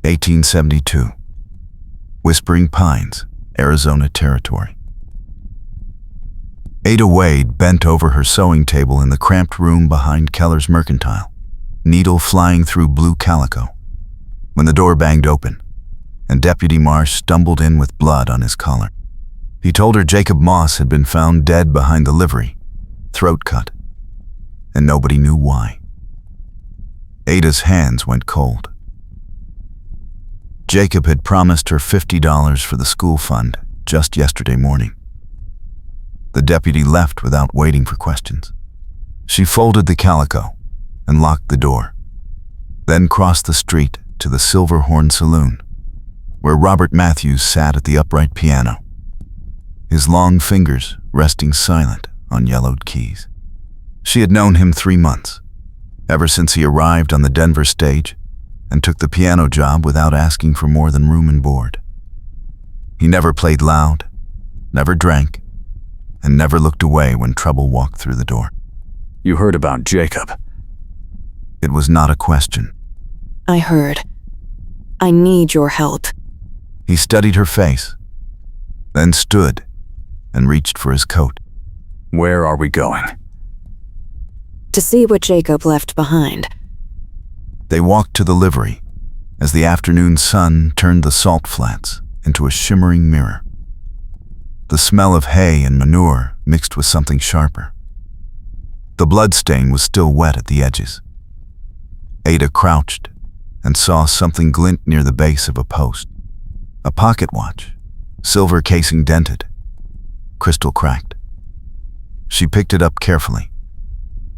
1872. Whispering Pines, Arizona Territory. Ada Wade bent over her sewing table in the cramped room behind Keller's Mercantile, needle flying through blue calico, when the door banged open, and Deputy Marsh stumbled in with blood on his collar. He told her Jacob Moss had been found dead behind the livery, throat cut, and nobody knew why. Ada's hands went cold. Jacob had promised her $50 for the school fund just yesterday morning. The deputy left without waiting for questions. She folded the calico and locked the door, then crossed the street to the Silverhorn Saloon, where Robert Matthews sat at the upright piano, his long fingers resting silent on yellowed keys. She had known him 3 months, ever since he arrived on the Denver stage and took the piano job without asking for more than room and board. He never played loud, never drank, and never looked away when trouble walked through the door. You heard about Jacob? It was not a question. I heard. I need your help. He studied her face, then stood and reached for his coat. Where are we going? To see what Jacob left behind. They walked to the livery as the afternoon sun turned the salt flats into a shimmering mirror. The smell of hay and manure mixed with something sharper. The bloodstain was still wet at the edges. Ada crouched and saw something glint near the base of a post. A pocket watch, silver casing dented, crystal cracked. She picked it up carefully.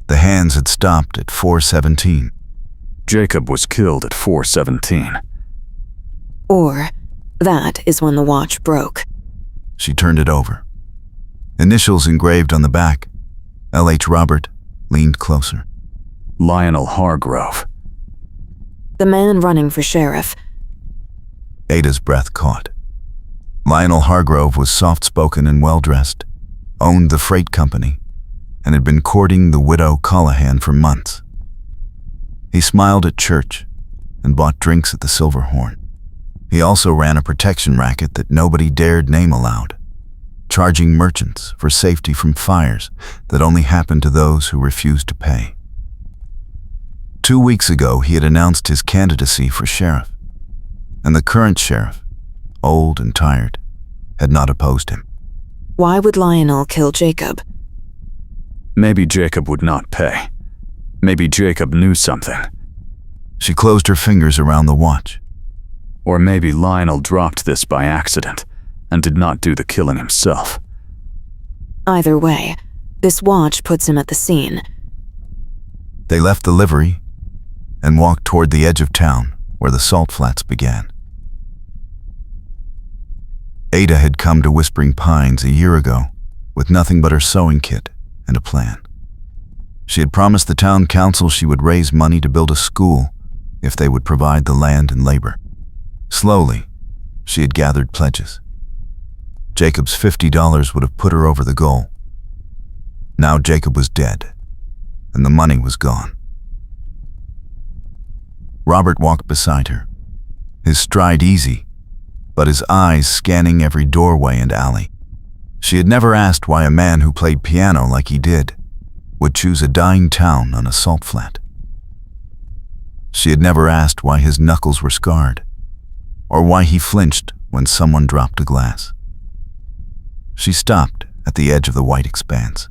The hands had stopped at 4:17. Jacob was killed at 4:17. Or that is when the watch broke. She turned it over. Initials engraved on the back. L.H. Robert leaned closer. Lionel Hargrove. The man running for sheriff. Ada's breath caught. Lionel Hargrove was soft-spoken and well-dressed, owned the freight company, and had been courting the widow Callahan for months. He smiled at church and bought drinks at the Silverhorn. He also ran a protection racket that nobody dared name aloud, charging merchants for safety from fires that only happened to those who refused to pay. 2 weeks ago, he had announced his candidacy for sheriff, and the current sheriff, old and tired, had not opposed him. Why would Lionel kill Jacob? Maybe Jacob would not pay. Maybe Jacob knew something. She closed her fingers around the watch. Or maybe Lionel dropped this by accident and did not do the killing himself. Either way, this watch puts him at the scene. They left the livery and walked toward the edge of town where the salt flats began. Ada had come to Whispering Pines a year ago with nothing but her sewing kit and a plan. She had promised the town council she would raise money to build a school if they would provide the land and labor. Slowly, she had gathered pledges. Jacob's $50 would have put her over the goal. Now Jacob was dead, and the money was gone. Robert walked beside her, his stride easy, but his eyes scanning every doorway and alley. She had never asked why a man who played piano like he did would choose a dying town on a salt flat. She had never asked why his knuckles were scarred, or why he flinched when someone dropped a glass. She stopped at the edge of the white expanse.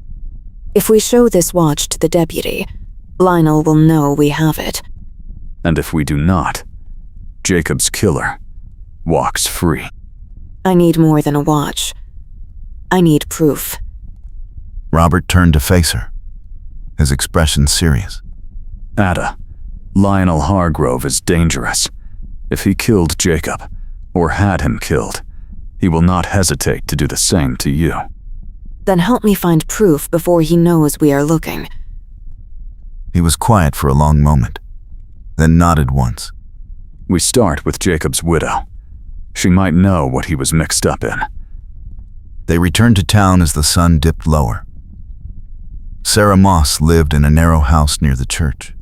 If we show this watch to the deputy, Lionel will know we have it. And if we do not, Jacob's killer walks free. I need more than a watch. I need proof. Robert turned to face her, his expression serious. Ada, Lionel Hargrove is dangerous. If he killed Jacob, or had him killed, he will not hesitate to do the same to you. Then help me find proof before he knows we are looking. He was quiet for a long moment, then nodded once. We start with Jacob's widow. She might know what he was mixed up in. They returned to town as the sun dipped lower. Sarah Moss lived in a narrow house near the church.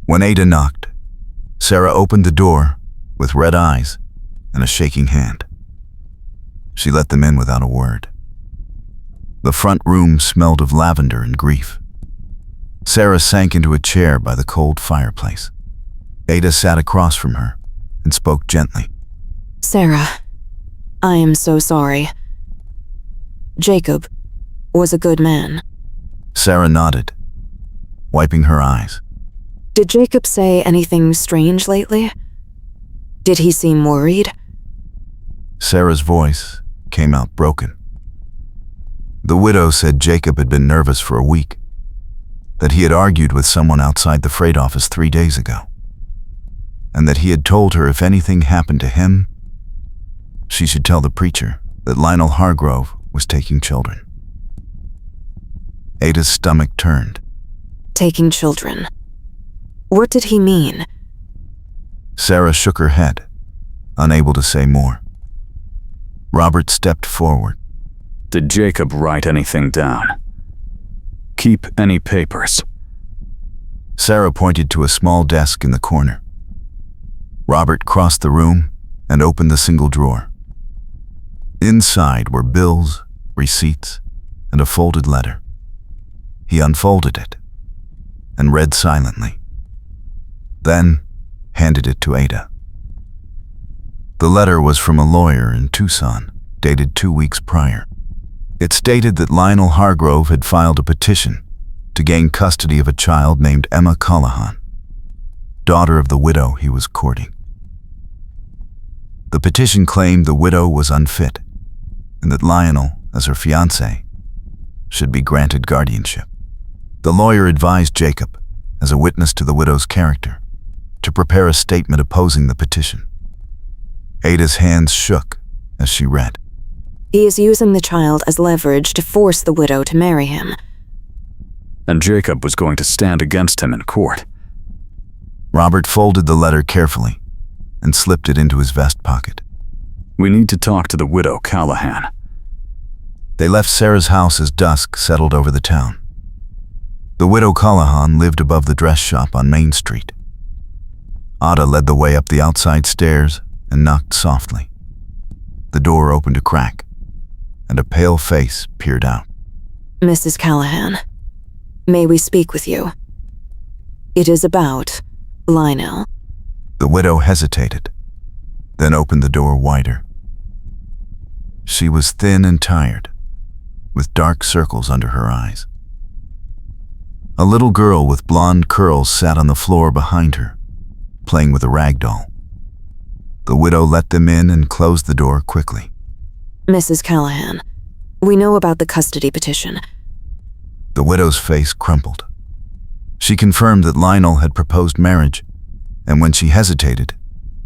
When Ada knocked, Sarah opened the door with red eyes and a shaking hand. She let them in without a word. The front room smelled of lavender and grief. Sarah sank into a chair by the cold fireplace. Ada sat across from her and spoke gently. Sarah, I am so sorry. Jacob was a good man. Sarah nodded, wiping her eyes. Did Jacob say anything strange lately? Did he seem worried? Sarah's voice came out broken. The widow said Jacob had been nervous for a week, that he had argued with someone outside the freight office 3 days ago, and that he had told her if anything happened to him, she should tell the preacher that Lionel Hargrove was taking children. Ada's stomach turned. Taking children. What did he mean? Sarah shook her head, unable to say more. Robert stepped forward. Did Jacob write anything down? Keep any papers? Sarah pointed to a small desk in the corner. Robert crossed the room and opened the single drawer. Inside were bills, receipts, and a folded letter. He unfolded it and read silently, then handed it to Ada. The letter was from a lawyer in Tucson, dated 2 weeks prior. It stated that Lionel Hargrove had filed a petition to gain custody of a child named Emma Callahan, daughter of the widow he was courting. The petition claimed the widow was unfit and that Lionel, as her fiancé, should be granted guardianship. The lawyer advised Jacob, as a witness to the widow's character, to prepare a statement opposing the petition. Ada's hands shook as she read. He is using the child as leverage to force the widow to marry him. And Jacob was going to stand against him in court. Robert folded the letter carefully and slipped it into his vest pocket. We need to talk to the widow Callahan. They left Sarah's house as dusk settled over the town. The widow Callahan lived above the dress shop on Main Street. Ada led the way up the outside stairs and knocked softly. The door opened a crack, and a pale face peered out. Mrs. Callahan, may we speak with you? It is about Lionel. The widow hesitated, then opened the door wider. She was thin and tired, with dark circles under her eyes. A little girl with blonde curls sat on the floor behind her, playing with a rag doll. The widow let them in and closed the door quickly. Mrs. Callahan, we know about the custody petition. The widow's face crumpled. She confirmed that Lionel had proposed marriage, and when she hesitated,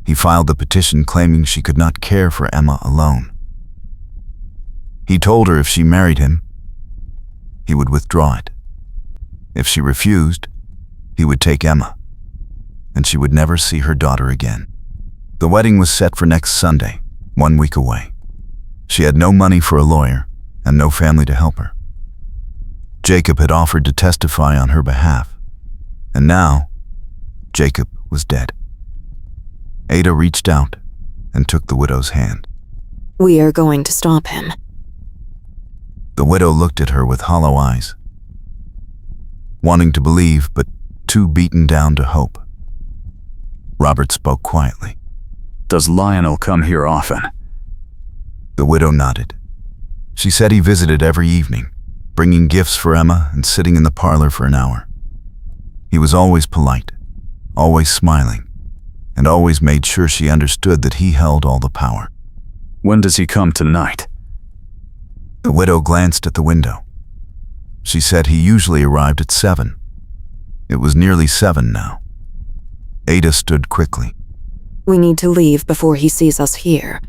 he filed the petition claiming she could not care for Emma alone. He told her if she married him, he would withdraw it. If she refused, he would take Emma, and she would never see her daughter again. The wedding was set for next Sunday, 1 week away. She had no money for a lawyer and no family to help her. Jacob had offered to testify on her behalf, and now Jacob was dead. Ada reached out and took the widow's hand. We are going to stop him. The widow looked at her with hollow eyes, wanting to believe but too beaten down to hope. Robert spoke quietly. Does Lionel come here often? The widow nodded. She said he visited every evening, bringing gifts for Emma and sitting in the parlor for an hour. He was always polite, always smiling, and always made sure she understood that he held all the power. When does he come tonight? The widow glanced at the window. She said he usually arrived at 7. It was nearly 7 now. Ada stood quickly. We need to leave before he sees us here.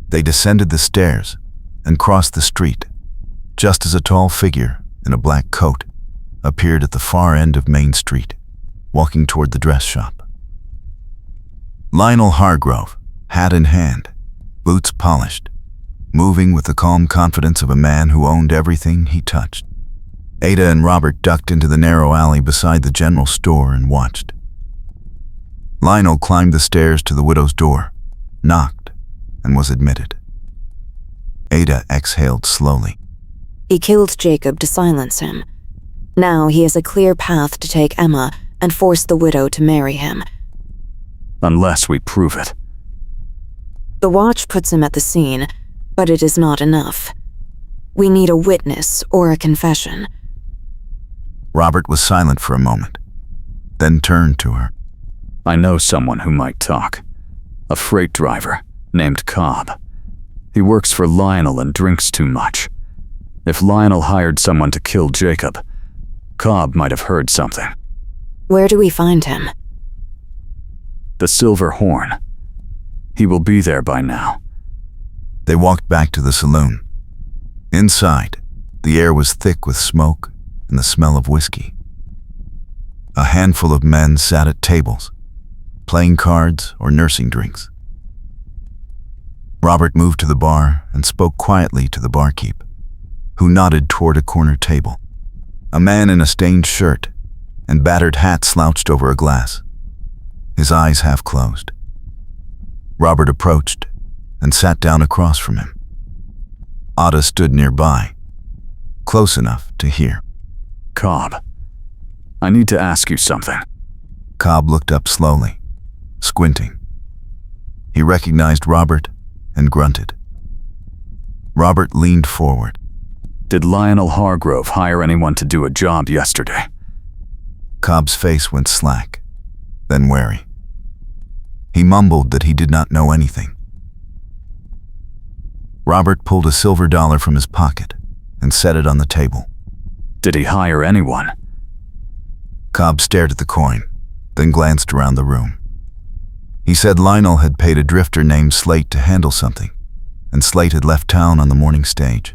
They descended the stairs and crossed the street, just as a tall figure in a black coat appeared at the far end of Main Street, walking toward the dress shop. Lionel Hargrove, hat in hand, boots polished, moving with the calm confidence of a man who owned everything he touched. Ada and Robert ducked into the narrow alley beside the general store and watched. Lionel climbed the stairs to the widow's door, knocked, and was admitted. Ada exhaled slowly. He killed Jacob to silence him. Now he has a clear path to take Emma and force the widow to marry him. Unless we prove it. The watch puts him at the scene, but it is not enough. We need a witness or a confession. Robert was silent for a moment, then turned to her. I know someone who might talk. A freight driver named Cobb. He works for Lionel and drinks too much. If Lionel hired someone to kill Jacob, Cobb might have heard something. Where do we find him? The Silver Horn. He will be there by now. They walked back to the saloon. Inside, the air was thick with smoke and the smell of whiskey. A handful of men sat at tables, playing cards or nursing drinks. Robert moved to the bar and spoke quietly to the barkeep, who nodded toward a corner table. A man in a stained shirt and battered hat slouched over a glass, his eyes half closed. Robert approached and sat down across from him. Ada stood nearby, close enough to hear. Cobb, I need to ask you something. Cobb looked up slowly, squinting. He recognized Robert and grunted. Robert leaned forward. Did Lionel Hargrove hire anyone to do a job yesterday? Cobb's face went slack, then wary. He mumbled that he did not know anything. Robert pulled a silver dollar from his pocket and set it on the table. Did he hire anyone? Cobb stared at the coin, then glanced around the room. He said Lionel had paid a drifter named Slate to handle something, and Slate had left town on the morning stage.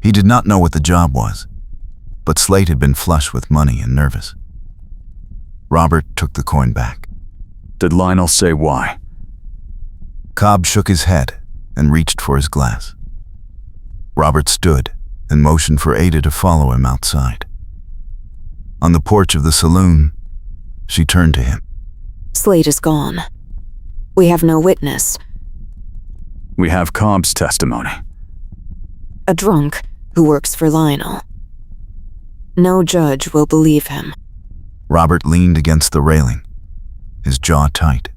He did not know what the job was, but Slate had been flush with money and nervous. Robert took the coin back. Did Lionel say why? Cobb shook his head and reached for his glass. Robert stood and motioned for Ada to follow him outside. On the porch of the saloon, she turned to him. Slate is gone. We have no witness. We have Cobb's testimony. A drunk who works for Lionel. No judge will believe him. Robert leaned against the railing, his jaw tight.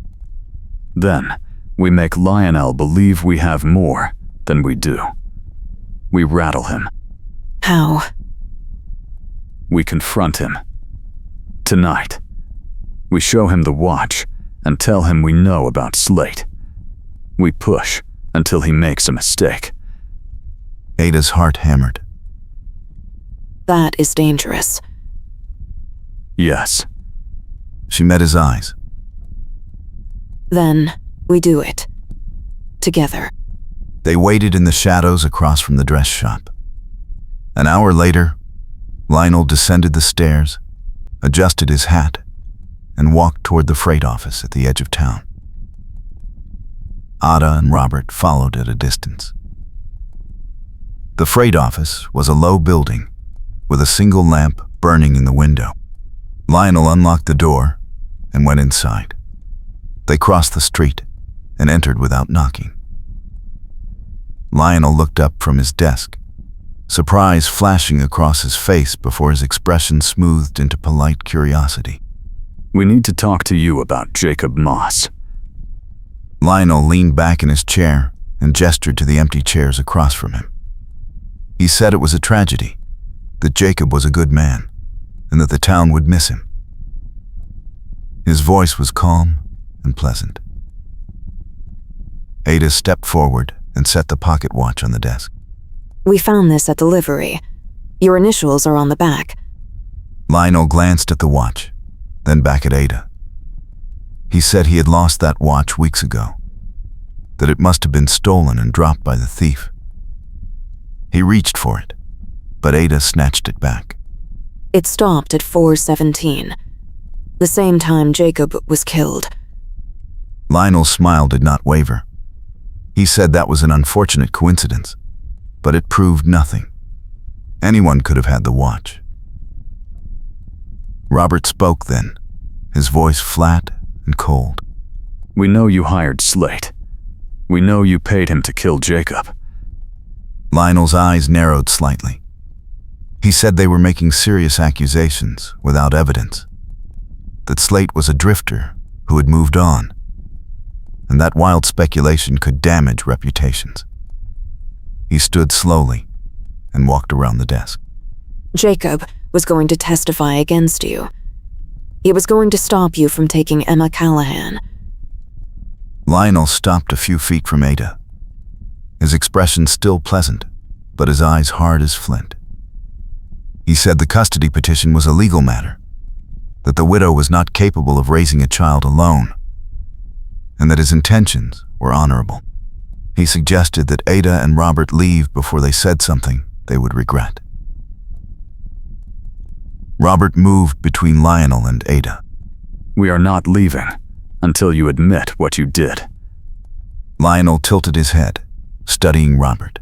Then, we make Lionel believe we have more than we do. We rattle him. How? We confront him. Tonight. We show him the watch and tell him we know about Slate. We push until he makes a mistake. Ada's heart hammered. That is dangerous. Yes. She met his eyes. Then we do it. Together. They waited in the shadows across from the dress shop. An hour later, Lionel descended the stairs, adjusted his hat, and walked toward the freight office at the edge of town. Ada and Robert followed at a distance. The freight office was a low building with a single lamp burning in the window. Lionel unlocked the door and went inside. They crossed the street and entered without knocking. Lionel looked up from his desk, surprise flashing across his face before his expression smoothed into polite curiosity. We need to talk to you about Jacob Moss. Lionel leaned back in his chair and gestured to the empty chairs across from him. He said it was a tragedy, that Jacob was a good man, and that the town would miss him. His voice was calm and pleasant. Ada stepped forward and set the pocket watch on the desk. We found this at the livery. Your initials are on the back. Lionel glanced at the watch, then back at Ada. He said he had lost that watch weeks ago, that it must have been stolen and dropped by the thief. He reached for it, but Ada snatched it back. It stopped at 4:17, the same time Jacob was killed. Lionel's smile did not waver. He said that was an unfortunate coincidence, but it proved nothing. Anyone could have had the watch. Robert spoke then, his voice flat and cold. We know you hired Slate. We know you paid him to kill Jacob. Lionel's eyes narrowed slightly. He said they were making serious accusations without evidence. That Slate was a drifter who had moved on, and that wild speculation could damage reputations. He stood slowly and walked around the desk. Jacob was going to testify against you. He was going to stop you from taking Emma Callahan. Lionel stopped a few feet from Ada, his expression still pleasant, but his eyes hard as flint. He said the custody petition was a legal matter, that the widow was not capable of raising a child alone, and that his intentions were honorable. He suggested that Ada and Robert leave before they said something they would regret. Robert moved between Lionel and Ada. We are not leaving until you admit what you did. Lionel tilted his head, studying Robert.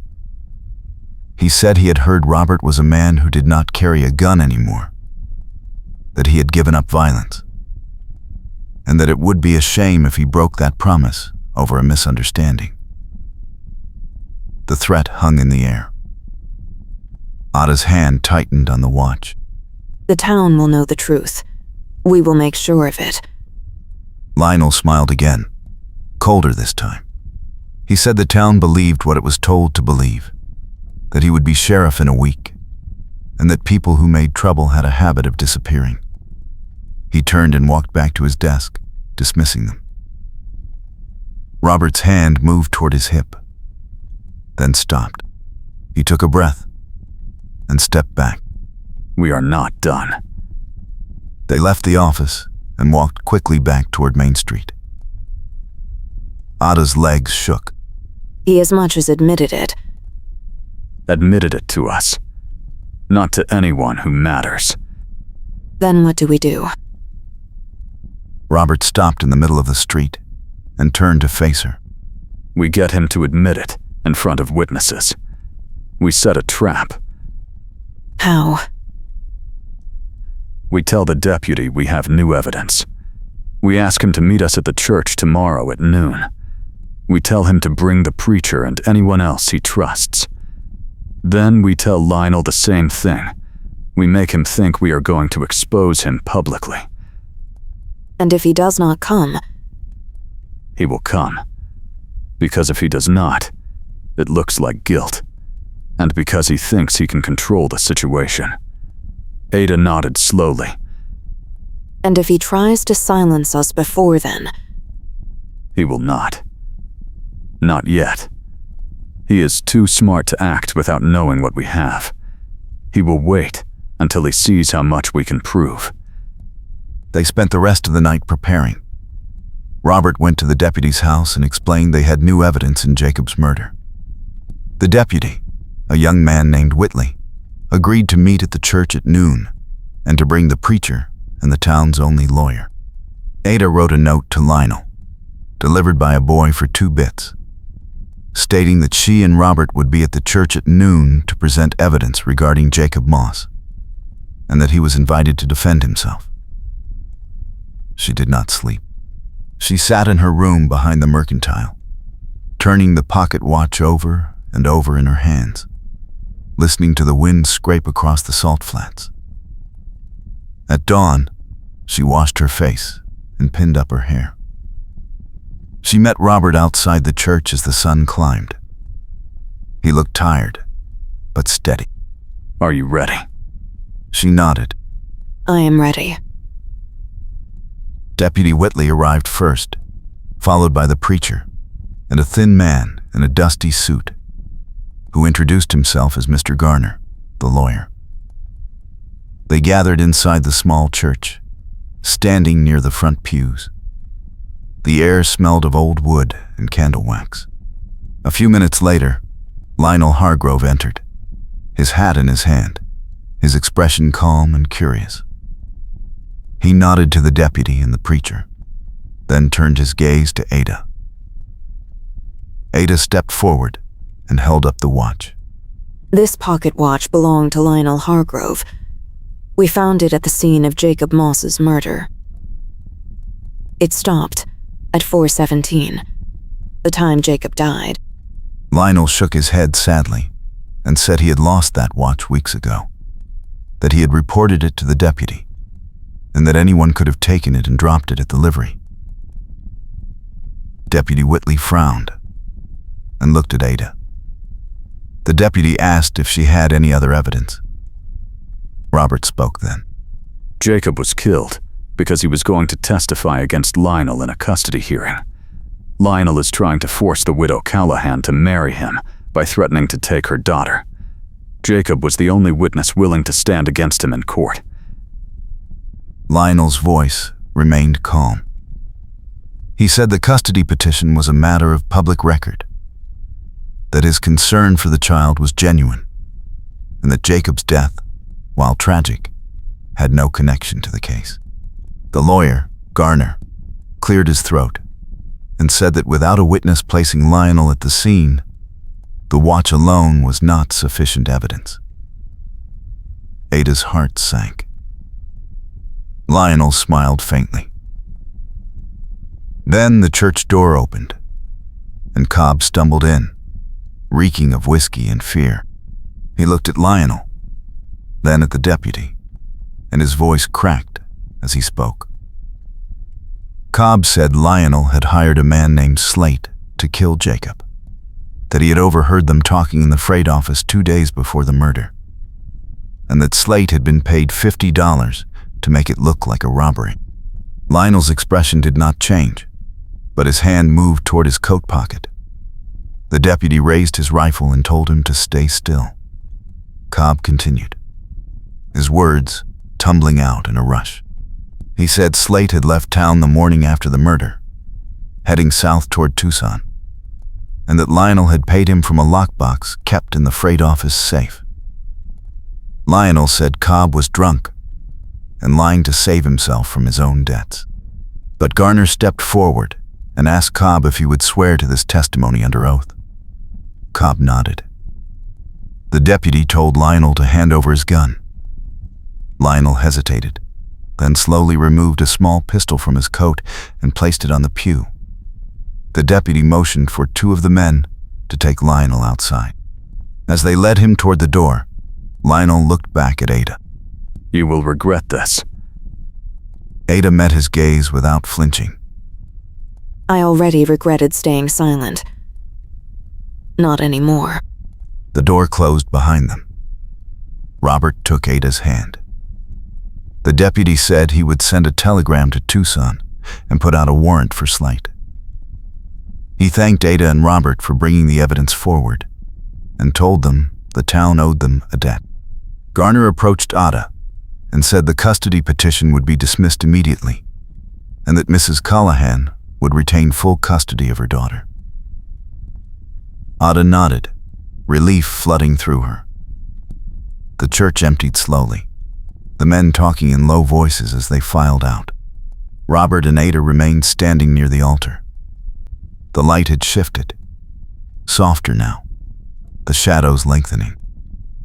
He said he had heard Robert was a man who did not carry a gun anymore, that he had given up violence, and that it would be a shame if he broke that promise over a misunderstanding. The threat hung in the air. Ada's hand tightened on the watch. The town will know the truth. We will make sure of it. Lionel smiled again, colder this time. He said the town believed what it was told to believe, that he would be sheriff in a week, and that people who made trouble had a habit of disappearing. He turned and walked back to his desk, dismissing them. Robert's hand moved toward his hip, then stopped. He took a breath and stepped back. We are not done. They left the office and walked quickly back toward Main Street. Ada's legs shook. He as much as admitted it. Admitted it to us, not to anyone who matters. Then what do we do? Robert stopped in the middle of the street and turned to face her. We get him to admit it in front of witnesses. We set a trap. How? We tell the deputy we have new evidence. We ask him to meet us at the church tomorrow at noon. We tell him to bring the preacher and anyone else he trusts. Then we tell Lionel the same thing. We make him think we are going to expose him publicly. And if he does not come? He will come. Because if he does not, it looks like guilt. And because he thinks he can control the situation. Ada nodded slowly. And if he tries to silence us before then? He will not. Not yet. He is too smart to act without knowing what we have. He will wait until he sees how much we can prove. They spent the rest of the night preparing. Robert went to the deputy's house and explained they had new evidence in Jacob's murder. The deputy, a young man named Whitley, agreed to meet at the church at noon and to bring the preacher and the town's only lawyer. Ada wrote a note to Lionel, delivered by a boy for 2 bits, stating that she and Robert would be at the church at noon to present evidence regarding Jacob Moss, and that he was invited to defend himself. She did not sleep. She sat in her room behind the mercantile, turning the pocket watch over and over in her hands, listening to the wind scrape across the salt flats. At dawn, she washed her face and pinned up her hair. She met Robert outside the church as the sun climbed. He looked tired, but steady. Are you ready? She nodded. I am ready. Deputy Whitley arrived first, followed by the preacher and a thin man in a dusty suit, who introduced himself as Mr. Garner, the lawyer. They gathered inside the small church, standing near the front pews. The air smelled of old wood and candle wax. A few minutes later, Lionel Hargrove entered, his hat in his hand, his expression calm and curious. He nodded to the deputy and the preacher, then turned his gaze to Ada. Ada stepped forward and held up the watch. This pocket watch belonged to Lionel Hargrove. We found it at the scene of Jacob Moss's murder. It stopped at 4:17, the time Jacob died. Lionel shook his head sadly and said he had lost that watch weeks ago, that he had reported it to the deputy, and that anyone could have taken it and dropped it at the livery. Deputy Whitley frowned and looked at Ada. The deputy asked if she had any other evidence. Robert spoke then. Jacob was killed because he was going to testify against Lionel in a custody hearing. Lionel is trying to force the widow Callahan to marry him by threatening to take her daughter. Jacob was the only witness willing to stand against him in court. Lionel's voice remained calm. He said the custody petition was a matter of public record, that his concern for the child was genuine, and that Jacob's death, while tragic, had no connection to the case. The lawyer, Garner, cleared his throat and said that without a witness placing Lionel at the scene, the watch alone was not sufficient evidence. Ada's heart sank. Lionel smiled faintly. Then the church door opened, and Cobb stumbled in, reeking of whiskey and fear. He looked at Lionel, then at the deputy, and his voice cracked as he spoke. Cobb said Lionel had hired a man named Slate to kill Jacob, that he had overheard them talking in the freight office 2 days before the murder, and that Slate had been paid $50 to make it look like a robbery. Lionel's expression did not change, but his hand moved toward his coat pocket. The deputy raised his rifle and told him to stay still. Cobb continued, his words tumbling out in a rush. He said Slate had left town the morning after the murder, heading south toward Tucson, and that Lionel had paid him from a lockbox kept in the freight office safe. Lionel said Cobb was drunk and lying to save himself from his own debts. But Garner stepped forward and asked Cobb if he would swear to this testimony under oath. Cobb nodded. The deputy told Lionel to hand over his gun. Lionel hesitated, then slowly removed a small pistol from his coat and placed it on the pew. The deputy motioned for 2 of the men to take Lionel outside. As they led him toward the door, Lionel looked back at Ada. You will regret this. Ada met his gaze without flinching. I already regretted staying silent. Not anymore. The door closed behind them. Robert took Ada's hand. The deputy said he would send a telegram to Tucson and put out a warrant for Slate. He thanked Ada and Robert for bringing the evidence forward and told them the town owed them a debt. Garner approached Ada and said the custody petition would be dismissed immediately and that Mrs. Callahan would retain full custody of her daughter. Ada nodded, relief flooding through her. The church emptied slowly, the men talking in low voices as they filed out. Robert and Ada remained standing near the altar. The light had shifted, softer now, the shadows lengthening.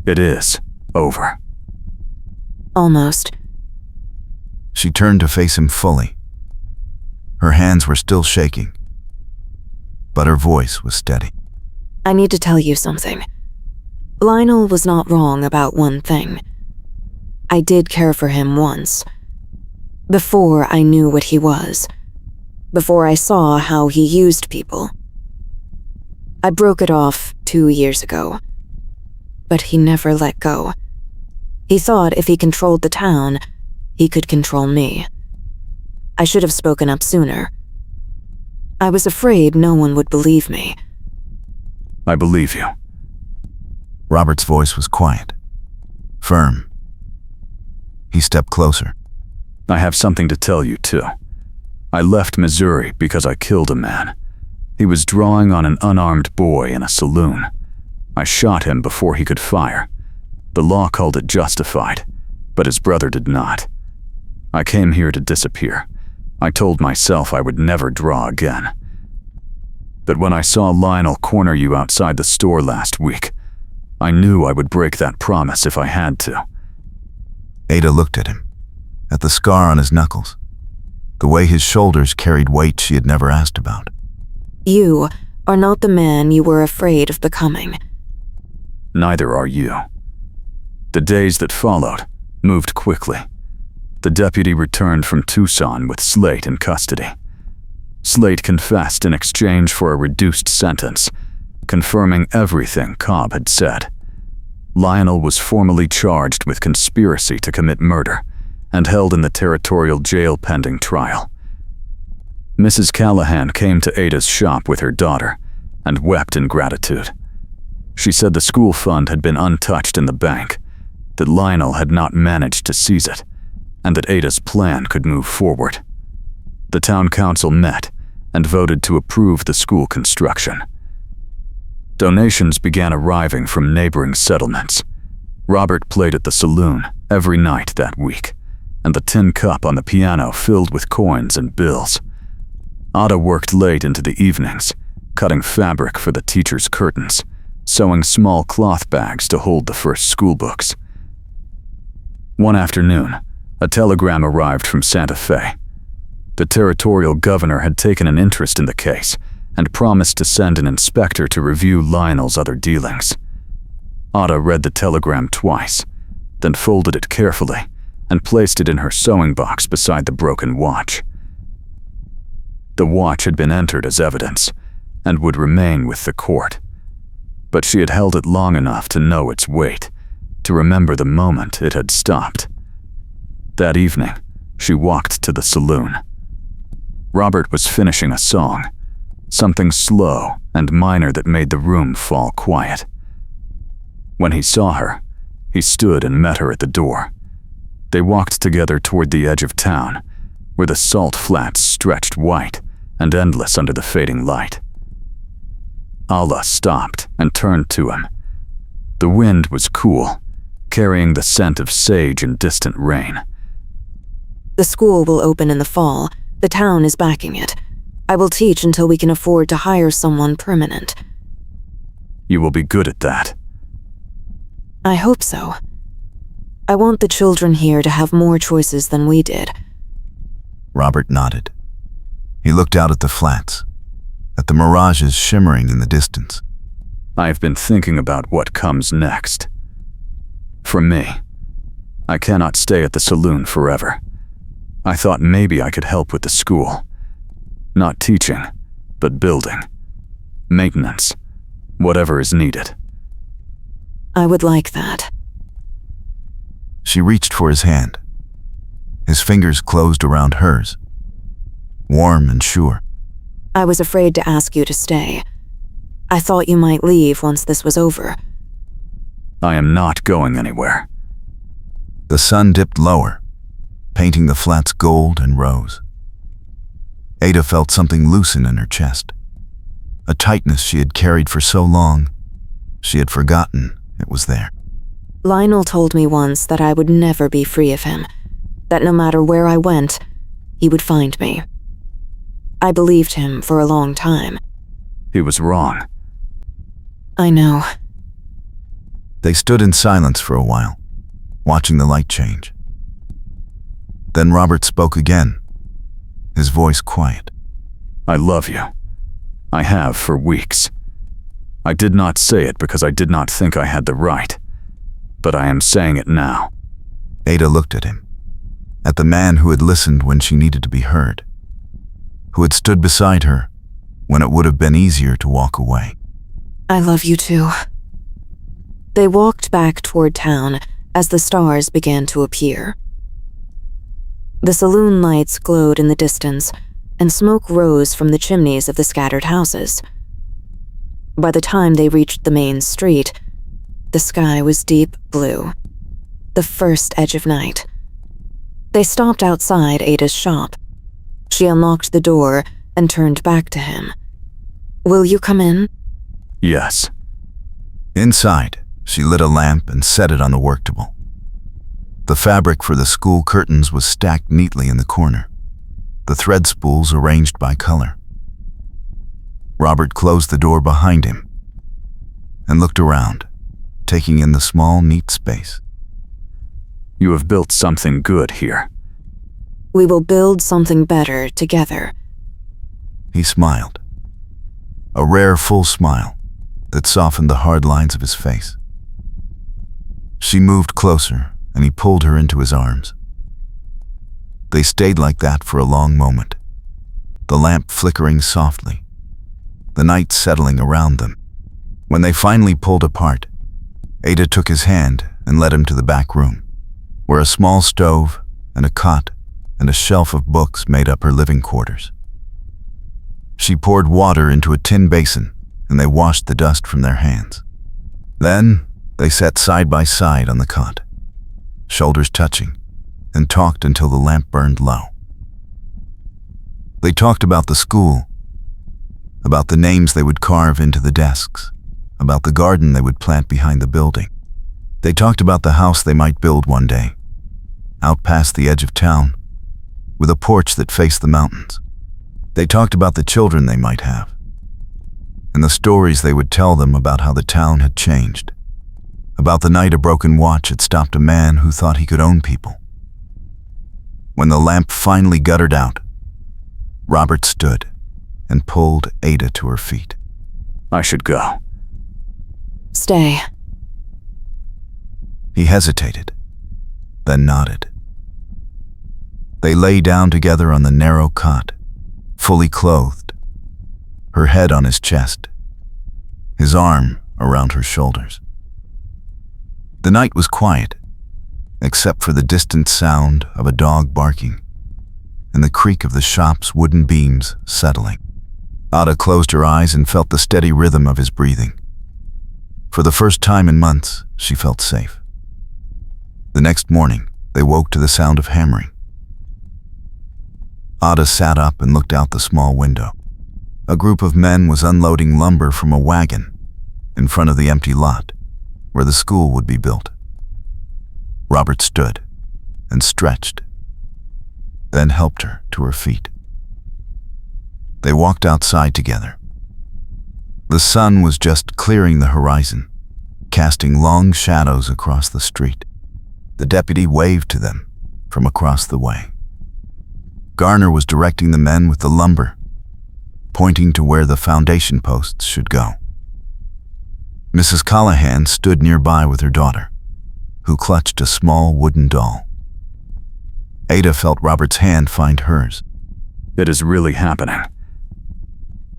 It is over. Almost. She turned to face him fully. Her hands were still shaking, but her voice was steady. I need to tell you something. Lionel was not wrong about one thing. I did care for him once. Before I knew what he was. Before I saw how he used people. I broke it off 2 years ago. But he never let go. He thought if he controlled the town, he could control me. I should have spoken up sooner. I was afraid no one would believe me. I believe you. Robert's voice was quiet, firm. He stepped closer. I have something to tell you, too. I left Missouri because I killed a man. He was drawing on an unarmed boy in a saloon. I shot him before he could fire. The law called it justified, but his brother did not. I came here to disappear. I told myself I would never draw again. But when I saw Lionel corner you outside the store last week, I knew I would break that promise if I had to. Ada looked at him, at the scar on his knuckles, the way his shoulders carried weight she had never asked about. You are not the man you were afraid of becoming. Neither are you. The days that followed moved quickly. The deputy returned from Tucson with Slate in custody. Slate confessed in exchange for a reduced sentence, confirming everything Cobb had said. Lionel was formally charged with conspiracy to commit murder and held in the territorial jail pending trial. Mrs. Callahan came to Ada's shop with her daughter and wept in gratitude. She said the school fund had been untouched in the bank, that Lionel had not managed to seize it, and that Ada's plan could move forward. The town council met and voted to approve the school construction. Donations began arriving from neighboring settlements. Robert played at the saloon every night that week, and the tin cup on the piano filled with coins and bills. Ada worked late into the evenings, cutting fabric for the teachers' curtains, sewing small cloth bags to hold the first school books. One afternoon, a telegram arrived from Santa Fe. The territorial governor had taken an interest in the case and promised to send an inspector to review Lionel's other dealings. Ada read the telegram twice, then folded it carefully and placed it in her sewing box beside the broken watch. The watch had been entered as evidence and would remain with the court, but she had held it long enough to know its weight, to remember the moment it had stopped. That evening, she walked to the saloon. Robert was finishing a song, something slow and minor that made the room fall quiet. When he saw her, he stood and met her at the door. They walked together toward the edge of town, where the salt flats stretched white and endless under the fading light. Allah stopped and turned to him. The wind was cool, carrying the scent of sage and distant rain. The school will open in the fall. The town is backing it. I will teach until we can afford to hire someone permanent. You will be good at that. I hope so. I want the children here to have more choices than we did. Robert nodded. He looked out at the flats, at the mirages shimmering in the distance. I've been thinking about what comes next. For me, I cannot stay at the saloon forever. I thought maybe I could help with the school. Not teaching, but building. Maintenance. Whatever is needed. I would like that. She reached for his hand. His fingers closed around hers, warm and sure. I was afraid to ask you to stay. I thought you might leave once this was over. I am not going anywhere. The sun dipped lower, painting the flats gold and rose. Ada felt something loosen in her chest, a tightness she had carried for so long, she had forgotten it was there. Lionel told me once that I would never be free of him, that no matter where I went, he would find me. I believed him for a long time. He was wrong. I know. They stood in silence for a while, watching the light change. Then Robert spoke again, his voice quiet. I love you. I have for weeks. I did not say it because I did not think I had the right, but I am saying it now. Ada looked at him, at the man who had listened when she needed to be heard, who had stood beside her when it would have been easier to walk away. I love you too. They walked back toward town as the stars began to appear. The saloon lights glowed in the distance, and smoke rose from the chimneys of the scattered houses. By the time they reached the main street, the sky was deep blue, the first edge of night. They stopped outside Ada's shop. She unlocked the door and turned back to him. Will you come in? Yes. Inside, she lit a lamp and set it on the work table. The fabric for the school curtains was stacked neatly in the corner, the thread spools arranged by color. Robert closed the door behind him and looked around, taking in the small, neat space. You have built something good here. We will build something better together. He smiled. A rare, full smile that softened the hard lines of his face. She moved closer, and he pulled her into his arms. They stayed like that for a long moment, the lamp flickering softly, the night settling around them. When they finally pulled apart, Ada took his hand and led him to the back room, where a small stove and a cot and a shelf of books made up her living quarters. She poured water into a tin basin, and they washed the dust from their hands. Then they sat side by side on the cot, shoulders touching, and talked until the lamp burned low. They talked about the school, about the names they would carve into the desks, about the garden they would plant behind the building. They talked about the house they might build one day, out past the edge of town, with a porch that faced the mountains. They talked about the children they might have, and the stories they would tell them about how the town had changed, about the night a broken watch had stopped a man who thought he could own people. When the lamp finally guttered out, Robert stood and pulled Ada to her feet. I should go. Stay. He hesitated, then nodded. They lay down together on the narrow cot, fully clothed, her head on his chest, his arm around her shoulders. The night was quiet, except for the distant sound of a dog barking and the creak of the shop's wooden beams settling. Ada closed her eyes and felt the steady rhythm of his breathing. For the first time in months, she felt safe. The next morning, they woke to the sound of hammering. Ada sat up and looked out the small window. A group of men was unloading lumber from a wagon in front of the empty lot where the school would be built. Robert stood and stretched, then helped her to her feet. They walked outside together. The sun was just clearing the horizon, casting long shadows across the street. The deputy waved to them from across the way. Garner was directing the men with the lumber, pointing to where the foundation posts should go. Mrs. Callahan stood nearby with her daughter, who clutched a small wooden doll. Ada felt Robert's hand find hers. It is really happening.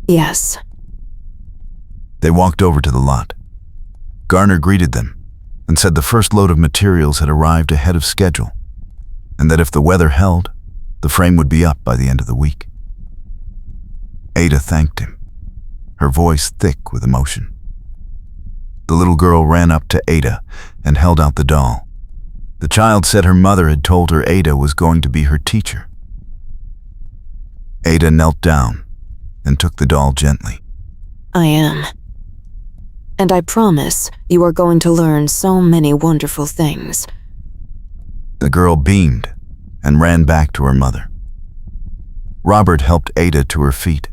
Yes. They walked over to the lot. Garner greeted them and said the first load of materials had arrived ahead of schedule, and that if the weather held, the frame would be up by the end of the week. Ada thanked him, her voice thick with emotion. The little girl ran up to Ada and held out the doll. The child said her mother had told her Ada was going to be her teacher. Ada knelt down and took the doll gently. I am. And I promise you are going to learn so many wonderful things. The girl beamed and ran back to her mother. Robert helped Ada to her feet.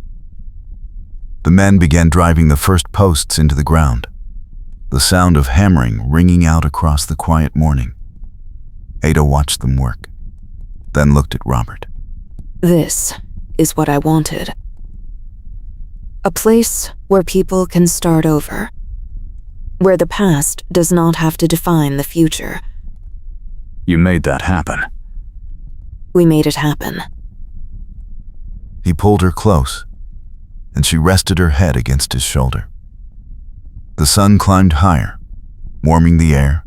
The men began driving the first posts into the ground, the sound of hammering ringing out across the quiet morning. Ada watched them work, then looked at Robert. This is what I wanted. A place where people can start over, where the past does not have to define the future. You made that happen. We made it happen. He pulled her close, and she rested her head against his shoulder. The sun climbed higher, warming the air,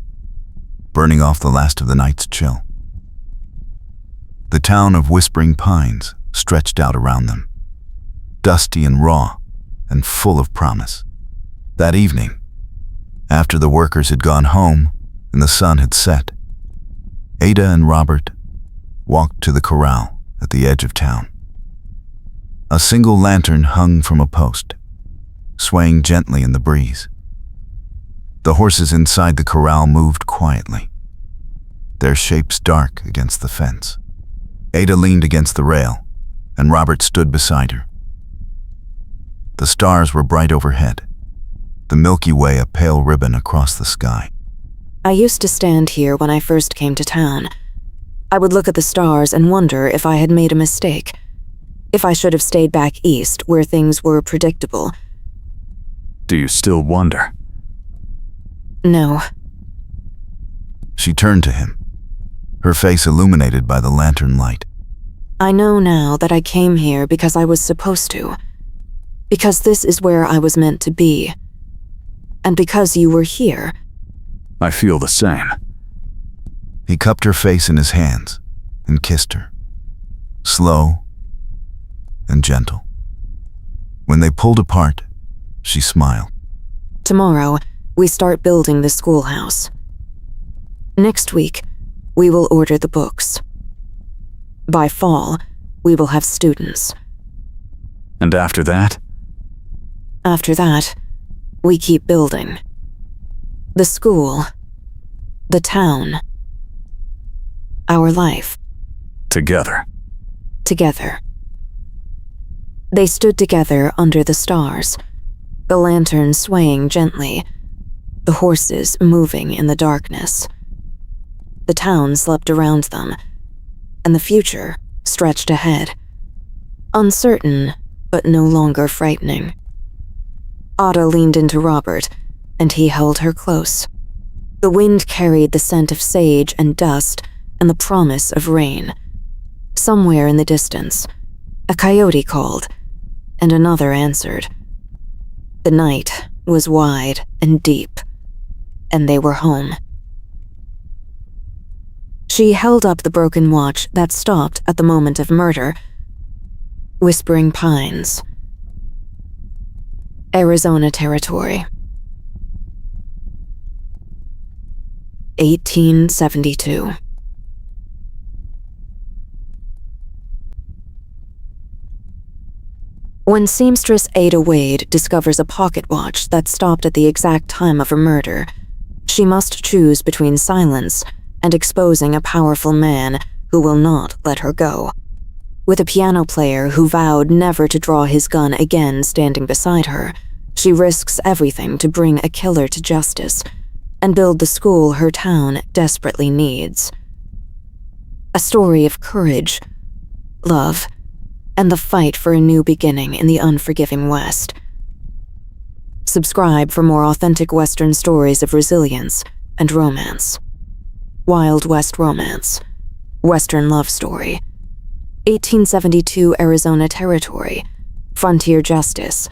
burning off the last of the night's chill. The town of Whispering Pines stretched out around them, dusty and raw and full of promise. That evening, after the workers had gone home and the sun had set, Ada and Robert walked to the corral at the edge of town. A single lantern hung from a post, swaying gently in the breeze. The horses inside the corral moved quietly, their shapes dark against the fence. Ada leaned against the rail, and Robert stood beside her. The stars were bright overhead, the Milky Way a pale ribbon across the sky. I used to stand here when I first came to town. I would look at the stars and wonder if I had made a mistake, if I should have stayed back east where things were predictable. Do you still wonder? No. She turned to him, her face illuminated by the lantern light. I know now that I came here because I was supposed to, because this is where I was meant to be, and because you were here. I feel the same. He cupped her face in his hands and kissed her, slow and gentle. When they pulled apart, she smiled. Tomorrow, we start building the schoolhouse. Next week, we will order the books. By fall, we will have students. And after that? After that, we keep building. The school, the town, our life. Together. Together. They stood together under the stars, the lantern swaying gently, the horses moving in the darkness. The town slept around them, and the future stretched ahead, uncertain but no longer frightening. Ada leaned into Robert, and he held her close. The wind carried the scent of sage and dust and the promise of rain. Somewhere in the distance, a coyote called, and another answered. The night was wide and deep, and they were home. She held up the broken watch that stopped at the moment of murder. Whispering Pines, Arizona Territory, 1872. When seamstress Ada Wade discovers a pocket watch that stopped at the exact time of her murder, she must choose between silence and exposing a powerful man who will not let her go. With a piano player who vowed never to draw his gun again standing beside her, she risks everything to bring a killer to justice and build the school her town desperately needs. A story of courage, love, and the fight for a new beginning in the unforgiving West. Subscribe for more authentic Western stories of resilience and romance. Wild West Romance, Western Love Story, 1872 Arizona Territory, Frontier Justice,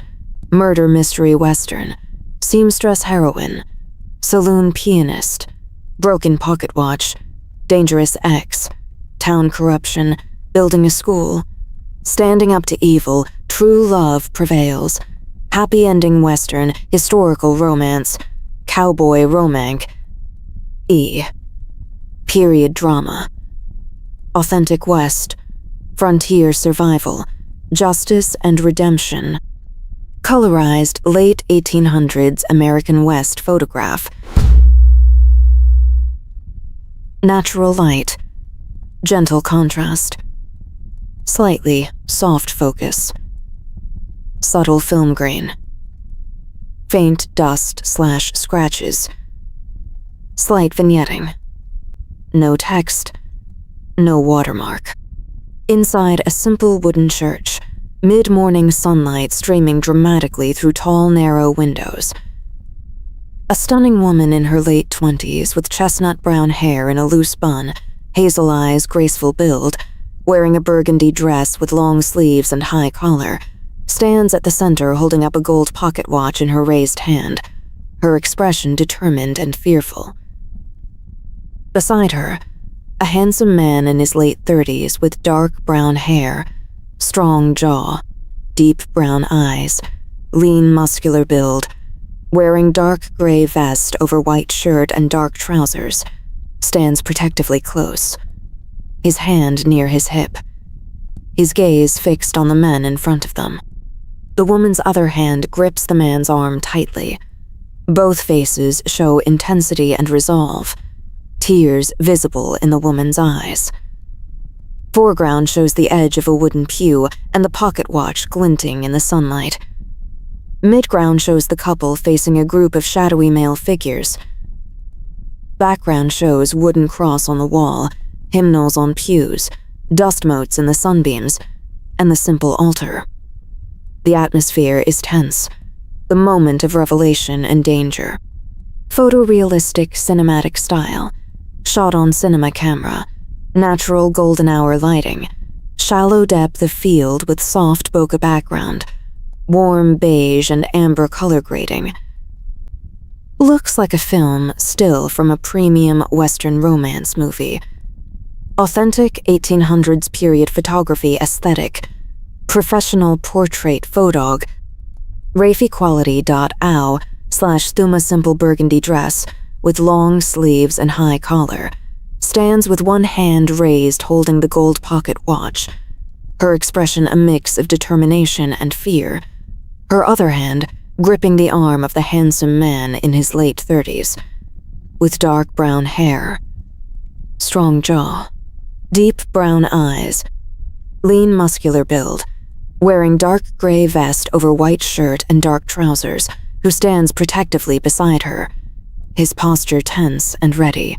Murder Mystery Western, Seamstress Heroine, Saloon Pianist, Broken Pocket Watch, Dangerous X, Town Corruption, Building a School, Standing Up to Evil, True Love Prevails, Happy Ending Western, Historical Romance, Cowboy Romanc, Period Drama, Authentic West, Frontier Survival, Justice and Redemption, Colorized Late 1800s American West Photograph, Natural Light, Gentle Contrast, Slightly soft focus, subtle film grain, faint dust/scratches, slight vignetting, no text, no watermark. Inside a simple wooden church, mid-morning sunlight streaming dramatically through tall, narrow windows. A stunning woman in her late 20s with chestnut brown hair in a loose bun, hazel eyes, graceful build, wearing a burgundy dress with long sleeves and high collar, stands at the center holding up a gold pocket watch in her raised hand, her expression determined and fearful. Beside her, a handsome man in his late 30s with dark brown hair, strong jaw, deep brown eyes, lean muscular build, wearing dark gray vest over white shirt and dark trousers, stands protectively close, his hand near his hip, his gaze fixed on the men in front of them. The woman's other hand grips the man's arm tightly. Both faces show intensity and resolve, tears visible in the woman's eyes. Foreground shows the edge of a wooden pew and the pocket watch glinting in the sunlight. Midground shows the couple facing a group of shadowy male figures. Background shows wooden cross on the wall, hymnals on pews, dust motes in the sunbeams, and the simple altar. The atmosphere is tense, the moment of revelation and danger. Photorealistic cinematic style, shot on cinema camera, natural golden hour lighting, shallow depth of field with soft bokeh background, warm beige and amber color grading. Looks like a film still from a premium Western romance movie. Authentic 1800s period photography aesthetic, professional portrait photog, rafequality.ow/Thuma simple burgundy dress with long sleeves and high collar, stands with one hand raised holding the gold pocket watch, her expression a mix of determination and fear, her other hand gripping the arm of the handsome man in his late 30s, with dark brown hair, strong jaw, deep brown eyes, lean muscular build, wearing dark gray vest over white shirt and dark trousers, who stands protectively beside her, his posture tense and ready,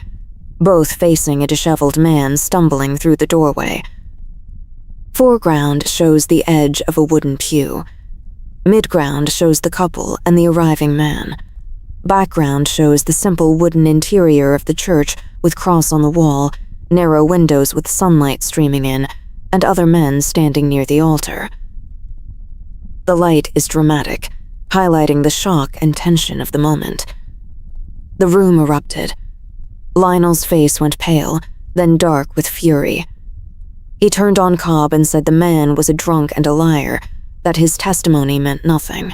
both facing a disheveled man stumbling through the doorway. Foreground shows the edge of a wooden pew. Midground shows the couple and the arriving man. Background shows the simple wooden interior of the church with cross on the wall, narrow windows with sunlight streaming in, and other men standing near the altar. The light is dramatic, highlighting the shock and tension of the moment. The room erupted. Lionel's face went pale, then dark with fury. He turned on Cobb and said the man was a drunk and a liar, that his testimony meant nothing.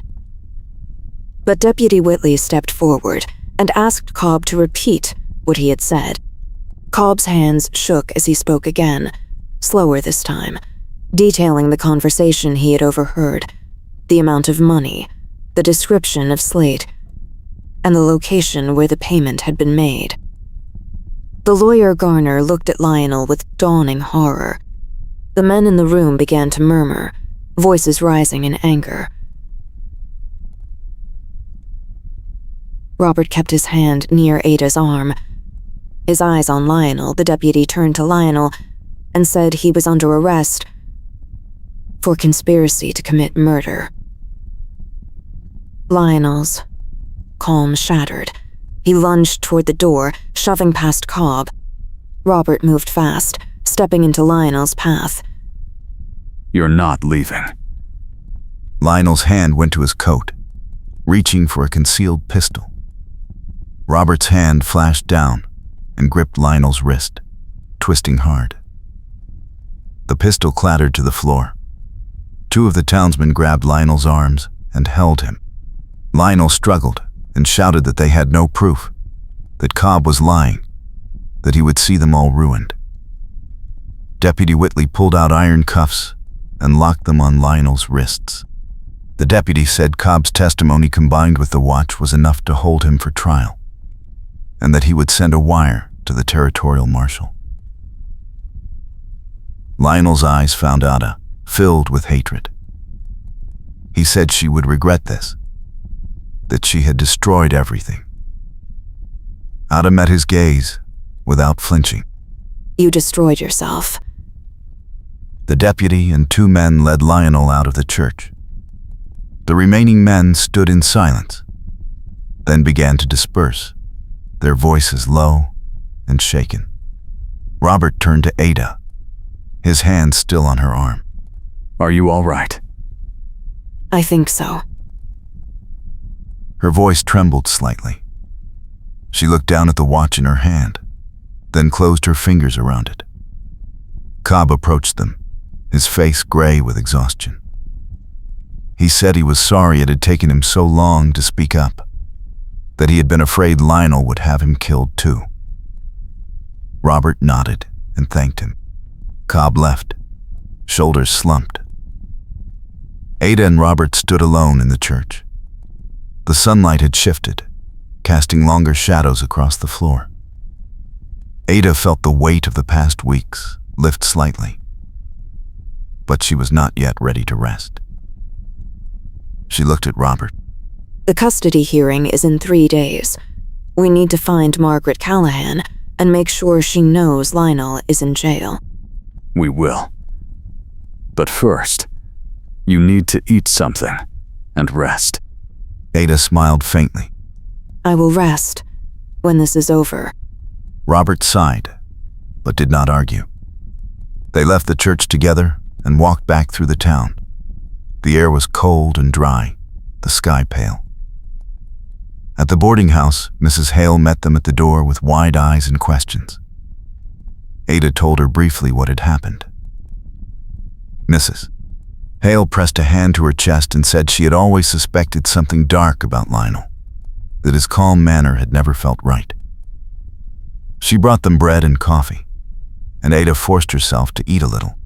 But Deputy Whitley stepped forward and asked Cobb to repeat what he had said. Cobb's hands shook as he spoke again, slower this time, detailing the conversation he had overheard, the amount of money, the description of Slate, and the location where the payment had been made. The lawyer Garner looked at Lionel with dawning horror. The men in the room began to murmur, voices rising in anger. Robert kept his hand near Ada's arm. His eyes on Lionel, the deputy turned to Lionel and said he was under arrest for conspiracy to commit murder. Lionel's calm shattered. He lunged toward the door, shoving past Cobb. Robert moved fast, stepping into Lionel's path. You're not leaving. Lionel's hand went to his coat, reaching for a concealed pistol. Robert's hand flashed down and gripped Lionel's wrist, twisting hard. The pistol clattered to the floor. Two of the townsmen grabbed Lionel's arms and held him. Lionel struggled and shouted that they had no proof, that Cobb was lying, that he would see them all ruined. Deputy Whitley pulled out iron cuffs and locked them on Lionel's wrists. The deputy said Cobb's testimony combined with the watch was enough to hold him for trial, and that he would send a wire to the territorial marshal. Lionel's eyes found Ada, filled with hatred. He said she would regret this, that she had destroyed everything. Ada met his gaze without flinching. You destroyed yourself. The deputy and two men led Lionel out of the church. The remaining men stood in silence, then began to disperse, their voices low and shaken. Robert turned to Ada, his hand still on her arm. Are you all right? I think so. Her voice trembled slightly. She looked down at the watch in her hand, then closed her fingers around it. Cobb approached them, his face gray with exhaustion. He said he was sorry it had taken him so long to speak up, that he had been afraid Lionel would have him killed too. Robert nodded and thanked him. Cobb left, shoulders slumped. Ada and Robert stood alone in the church. The sunlight had shifted, casting longer shadows across the floor. Ada felt the weight of the past weeks lift slightly, but she was not yet ready to rest. She looked at Robert. The custody hearing is in 3 days. We need to find Margaret Callahan and make sure she knows Lionel is in jail. We will. But first, you need to eat something and rest. Ada smiled faintly. I will rest when this is over. Robert sighed, but did not argue. They left the church together and walked back through the town. The air was cold and dry, the sky pale. At the boarding house, Mrs. Hale met them at the door with wide eyes and questions. Ada told her briefly what had happened. Mrs. Hale pressed a hand to her chest and said she had always suspected something dark about Lionel, that his calm manner had never felt right. She brought them bread and coffee, and Ada forced herself to eat a little.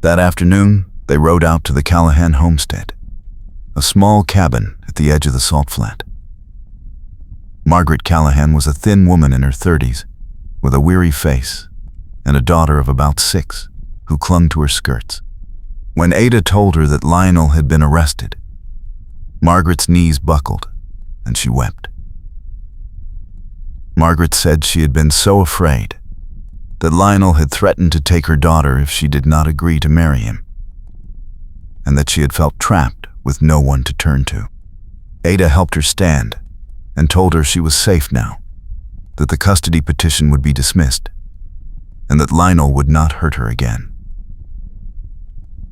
That afternoon, they rode out to the Callahan homestead, a small cabin at the edge of the salt flat. Margaret Callahan was a thin woman in her 30s, with a weary face, and a daughter of about 6, who clung to her skirts. When Ada told her that Lionel had been arrested, Margaret's knees buckled, and she wept. Margaret said she had been so afraid that Lionel had threatened to take her daughter if she did not agree to marry him, and that she had felt trapped with no one to turn to. Ada helped her stand and told her she was safe now, that the custody petition would be dismissed, and that Lionel would not hurt her again.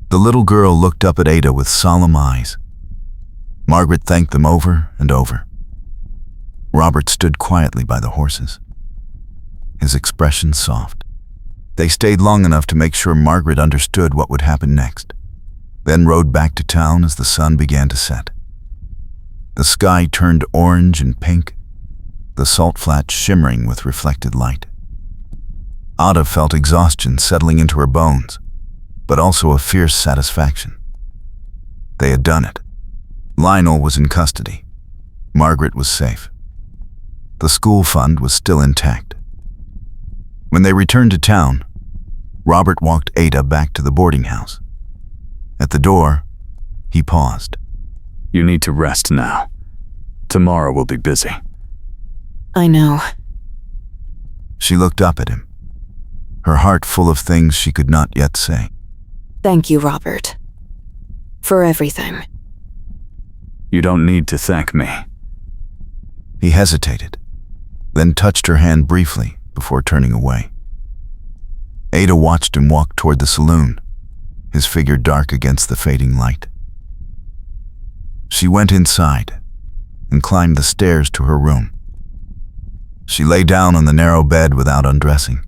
The little girl looked up at Ada with solemn eyes. Margaret thanked them over and over. Robert stood quietly by the horses, his expression soft. They stayed long enough to make sure Margaret understood what would happen next, then rode back to town as the sun began to set. The sky turned orange and pink, the salt flat shimmering with reflected light. Ada felt exhaustion settling into her bones, but also a fierce satisfaction. They had done it. Lionel was in custody. Margaret was safe. The school fund was still intact. When they returned to town, Robert walked Ada back to the boarding house. At the door, he paused. You need to rest now. Tomorrow will be busy. I know. She looked up at him, her heart full of things she could not yet say. Thank you, Robert. For everything. You don't need to thank me. He hesitated, then touched her hand briefly before turning away. Ada watched him walk toward the saloon, his figure dark against the fading light. She went inside and climbed the stairs to her room. She lay down on the narrow bed without undressing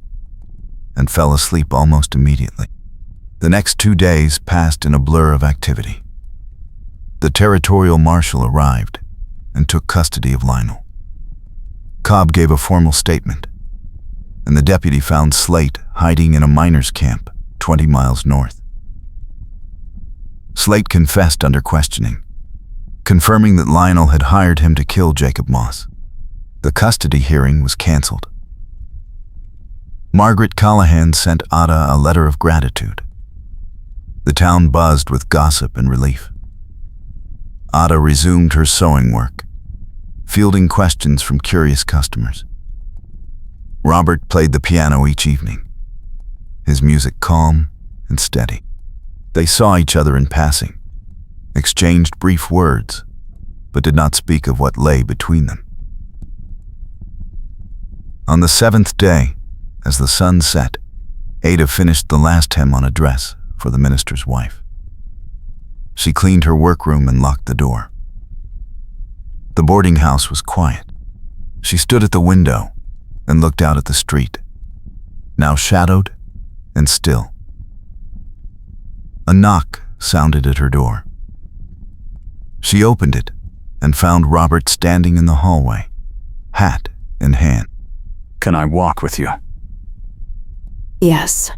and fell asleep almost immediately. The next 2 days passed in a blur of activity. The territorial marshal arrived and took custody of Lionel. Cobb gave a formal statement, and the deputy found Slate hiding in a miners' camp 20 miles north. Slate confessed under questioning, confirming that Lionel had hired him to kill Jacob Moss. The custody hearing was canceled. Margaret Callahan sent Ada a letter of gratitude. The town buzzed with gossip and relief. Ada resumed her sewing work, fielding questions from curious customers. Robert played the piano each evening, his music calm and steady. They saw each other in passing, exchanged brief words, but did not speak of what lay between them. On the 7th day, as the sun set, Ada finished the last hem on a dress for the minister's wife. She cleaned her workroom and locked the door. The boarding house was quiet. She stood at the window and looked out at the street, now shadowed and still. A knock sounded at her door. She opened it and found Robert standing in the hallway, hat in hand. Can I walk with you? Yes.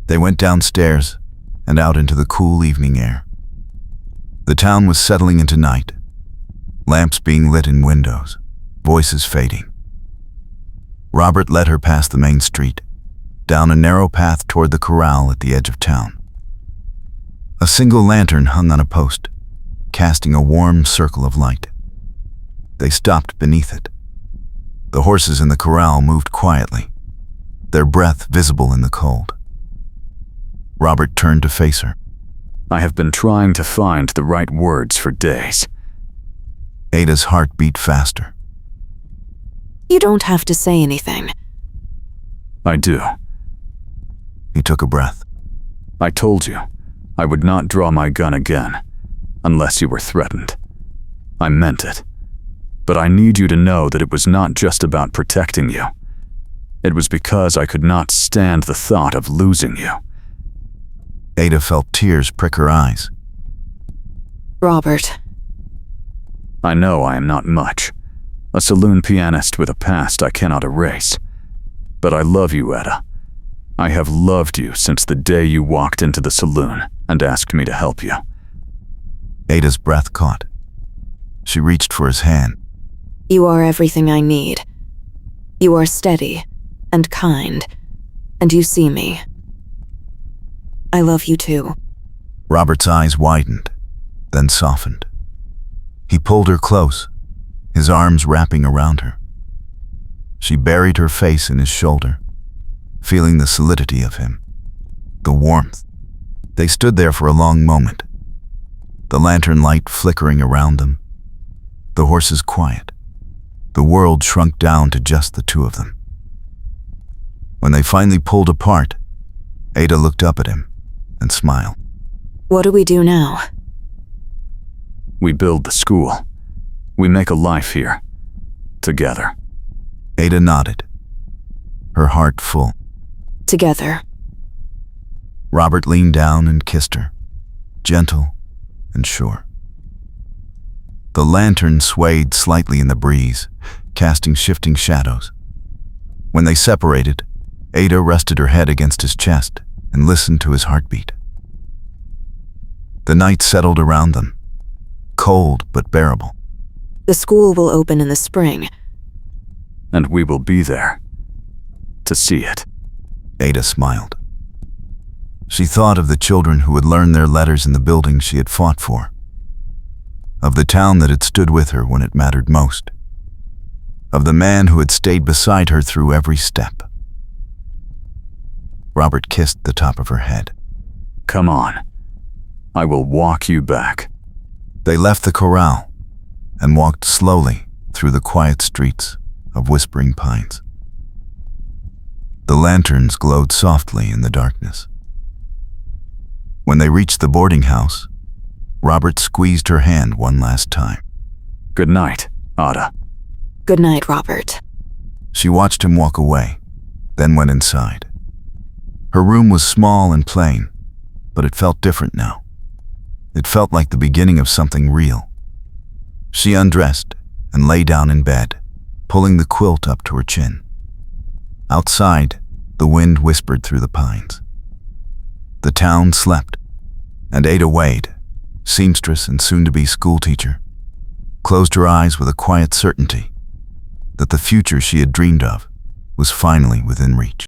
They went downstairs and out into the cool evening air. The town was settling into night, lamps being lit in windows, voices fading. Robert led her past the main street, down a narrow path toward the corral at the edge of town. A single lantern hung on a post, casting a warm circle of light. They stopped beneath it. The horses in the corral moved quietly, their breath visible in the cold. Robert turned to face her. I have been trying to find the right words for days. Ada's heart beat faster. You don't have to say anything. I do. He took a breath. I told you I would not draw my gun again unless you were threatened. I meant it. But I need you to know that it was not just about protecting you. It was because I could not stand the thought of losing you. Ada felt tears prick her eyes. Robert. I know I am not much, a saloon pianist with a past I cannot erase. But I love you, Eda. I have loved you since the day you walked into the saloon and asked me to help you. Ada's breath caught. She reached for his hand. You are everything I need. You are steady and kind, and you see me. I love you too. Robert's eyes widened, then softened. He pulled her close, his arms wrapping around her. She buried her face in his shoulder, feeling the solidity of him, the warmth. They stood there for a long moment, the lantern light flickering around them, the horses quiet. The world shrunk down to just the two of them. When they finally pulled apart, Ada looked up at him and smiled. What do we do now? We build the school. We make a life here. Together. Ada nodded, her heart full. Together. Robert leaned down and kissed her, gentle and sure. The lantern swayed slightly in the breeze, casting shifting shadows. When they separated, Ada rested her head against his chest and listened to his heartbeat. The night settled around them, cold but bearable. The school will open in the spring. And we will be there to see it. Ada smiled. She thought of the children who would learn their letters in the building she had fought for, of the town that had stood with her when it mattered most, of the man who had stayed beside her through every step. Robert kissed the top of her head. Come on. I will walk you back. They left the corral and walked slowly through the quiet streets of Whispering Pines. The lanterns glowed softly in the darkness. When they reached the boarding house, Robert squeezed her hand one last time. Good night, Ada. Good night, Robert. She watched him walk away, then went inside. Her room was small and plain, but it felt different now. It felt like the beginning of something real. She undressed and lay down in bed, pulling the quilt up to her chin. Outside, the wind whispered through the pines. The town slept, and Ada Wade, seamstress and soon-to-be schoolteacher, closed her eyes with a quiet certainty that the future she had dreamed of was finally within reach.